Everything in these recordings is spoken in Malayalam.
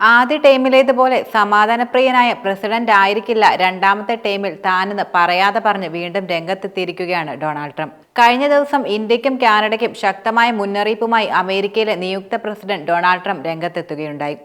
ആദ്യ ടേമിലേതുപോലെ സമാധാനപ്രിയനായ പ്രസിഡന്റ് ആയിരിക്കില്ല രണ്ടാമത്തെ ടേമിൽ താനെന്ന് പറയാതെ പറഞ്ഞ് വീണ്ടും രംഗത്തെത്തിയിരിക്കുകയാണ് ഡൊണാൾഡ് ട്രംപ്. കഴിഞ്ഞ ദിവസം ഇന്ത്യക്കും കാനഡയ്ക്കും ശക്തമായ മുന്നറിയിപ്പുമായി അമേരിക്കയിലെ നിയുക്ത പ്രസിഡന്റ് ഡൊണാൾഡ് ട്രംപ് രംഗത്തെത്തുകയുണ്ടായി.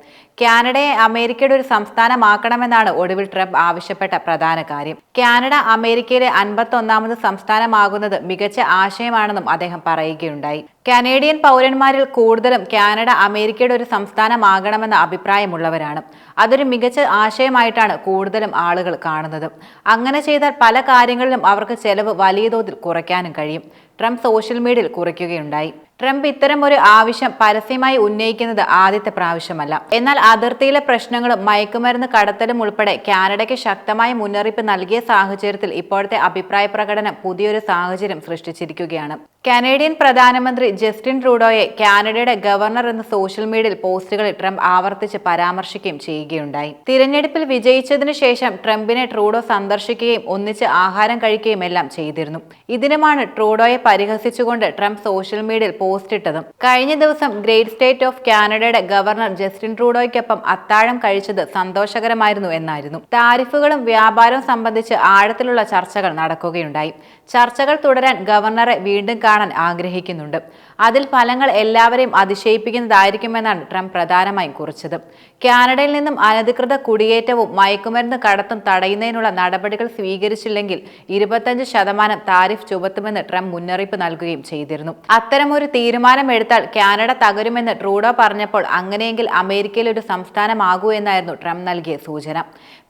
കാനഡയെ അമേരിക്കയുടെ ഒരു സംസ്ഥാനമാക്കണമെന്നാണ് ഒടുവിൽ ട്രംപ് ആവശ്യപ്പെട്ട പ്രധാന കാര്യം. കാനഡ അമേരിക്കയിലെ 51ാമത് സംസ്ഥാനമാകുന്നത് മികച്ച ആശയമാണെന്നും അദ്ദേഹം പറയുകയുണ്ടായി. കനേഡിയൻ പൗരന്മാരിൽ കൂടുതലും കാനഡ അമേരിക്കയുടെ ഒരു സംസ്ഥാനമാകണമെന്ന അഭിപ്രായമുള്ളവരാണ്. അതൊരു മികച്ച ആശയമായിട്ടാണ് കൂടുതലും ആളുകൾ കാണുന്നത്. അങ്ങനെ ചെയ്താൽ പല കാര്യങ്ങളിലും അവർക്ക് ചെലവ് വലിയ തോതിൽ കുറയ്ക്കാനും കഴിയും. ട്രംപ് സോഷ്യൽ മീഡിയയിൽ കുറിക്കുകയുണ്ടായി. ട്രംപ് ഇത്തരം ഒരു ആവശ്യം പരസ്യമായി ഉന്നയിക്കുന്നത് ആദ്യത്തെ പ്രാവശ്യമല്ല. എന്നാൽ അതിർത്തിയിലെ പ്രശ്നങ്ങളും മയക്കുമരുന്ന് കടത്തലും ഉൾപ്പെടെ കാനഡയ്ക്ക് ശക്തമായ മുന്നറിയിപ്പ് നൽകിയ സാഹചര്യത്തിൽ ഇപ്പോഴത്തെ അഭിപ്രായ പ്രകടനം പുതിയൊരു സാഹചര്യം സൃഷ്ടിച്ചിരിക്കുകയാണ്. കനേഡിയൻ പ്രധാനമന്ത്രി ജസ്റ്റിൻ ട്രൂഡോയെ കാനഡയുടെ ഗവർണർ എന്ന സോഷ്യൽ മീഡിയയിൽ പോസ്റ്റുകളിൽ ട്രംപ് ആവർത്തിച്ച് പരാമർശിക്കുകയും ചെയ്യുകയുണ്ടായി. തിരഞ്ഞെടുപ്പിൽ വിജയിച്ചതിനു ശേഷം ട്രംപിനെ ട്രൂഡോ സന്ദർശിക്കുകയും ഒന്നിച്ച് ആഹാരം കഴിക്കുകയും എല്ലാം ചെയ്തിരുന്നു. ഇതിനുമാണ് ട്രൂഡോയെ പരിഹസിച്ചുകൊണ്ട് ട്രംപ് സോഷ്യൽ മീഡിയയിൽ പോസ്റ്റ് ഇട്ടതും. കഴിഞ്ഞ ദിവസം ഗ്രേറ്റ് സ്റ്റേറ്റ് ഓഫ് കാനഡയുടെ ഗവർണർ ജസ്റ്റിൻ ട്രൂഡോയ്ക്കൊപ്പം അത്താഴം കഴിച്ചത് സന്തോഷകരമായിരുന്നു എന്നായിരുന്നു. താരിഫുകളും വ്യാപാരവും സംബന്ധിച്ച് ആഴത്തിലുള്ള ചർച്ചകൾ നടക്കുകയുണ്ടായി. ചർച്ചകൾ തുടരാൻ ഗവർണറെ വീണ്ടും കാണാൻ ആഗ്രഹിക്കുന്നുണ്ട്. അതിൽ ഫലങ്ങൾ എല്ലാവരെയും അതിശയിപ്പിക്കുന്നതായിരിക്കുമെന്നാണ് ട്രംപ് പ്രധാനമായും കുറിച്ചത്. കാനഡയിൽ നിന്നും അനധികൃത കുടിയേറ്റവും മയക്കുമരുന്ന് കടത്തും തടയുന്നതിനുള്ള നടപടികൾ സ്വീകരിച്ചില്ലെങ്കിൽ 25% താരിഫ് ചുമത്തുമെന്ന് ട്രംപ് മുന്നറിയിപ്പ് നൽകുകയും ചെയ്തിരുന്നു. അത്തരമൊരു തീരുമാനമെടുത്താൽ കാനഡ തകരുമെന്ന് ട്രൂഡോ പറഞ്ഞപ്പോൾ അങ്ങനെയെങ്കിൽ അമേരിക്കയിൽ ഒരു സംസ്ഥാനമാകൂ എന്നായിരുന്നു ട്രംപ് നൽകിയ സൂചന.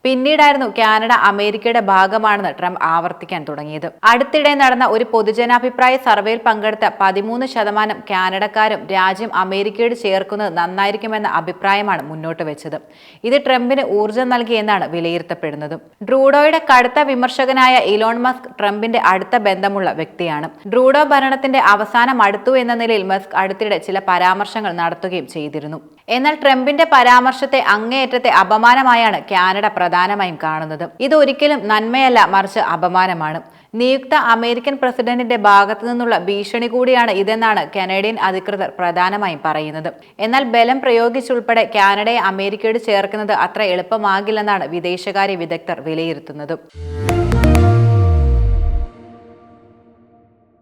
പിന്നീടായിരുന്നു കാനഡ അമേരിക്കയുടെ ഭാഗമാണെന്ന് ട്രംപ് ആവർത്തിക്കാൻ തുടങ്ങിയത്. അടുത്തിടെ നടന്ന ഒരു പൊതുജനാഭിപ്രായ സർവേയിൽ പങ്കെടുത്ത 13% കാനഡക്കാരും രാജ്യം അമേരിക്കയോട് ചേർക്കുന്നത് നന്നായിരിക്കുമെന്ന അഭിപ്രായമാണ് മുന്നോട്ട് വെച്ചത്. ഇത് ട്രംപിന് ഊർജ്ജം നൽകിയെന്നാണ് വിലയിരുത്തപ്പെടുന്നത്. ട്രൂഡോയുടെ കടുത്ത വിമർശകനായ ഇലോൺ മസ്ക് ട്രംപിന്റെ അടുത്ത ബന്ധമുള്ള വ്യക്തിയാണ്. ട്രൂഡോ ഭരണത്തിന്റെ അവസാനം അടുത്തു എന്ന നിലയിൽ മസ്ക് അടുത്തിടെ ചില പരാമർശങ്ങൾ നടത്തുകയും ചെയ്തിരുന്നു. എന്നാൽ ട്രംപിന്റെ പരാമർശത്തെ അങ്ങേയറ്റത്തെ അപമാനമായാണ് കാനഡ പ്രധാനമായും കാണുന്നത്. ഇത് ഒരിക്കലും നന്മയല്ല, മറിച്ച് അപമാനമാണ്. നിയുക്ത അമേരിക്കൻ പ്രസിഡന്റിന്റെ ഭാഗത്തു നിന്നുള്ള ഭീഷണി കൂടിയാണ് ഇതെന്നാണ് കനേഡിയൻ അധികൃതർ പ്രധാനമായും പറയുന്നത്. എന്നാൽ ബലം പ്രയോഗിച്ചുൾപ്പെടെ കാനഡയെ അമേരിക്കയോട് ചേർക്കുന്നത് അത്ര എളുപ്പമാകില്ലെന്നാണ് വിദേശകാര്യ വിദഗ്ധർ വിലയിരുത്തുന്നത്.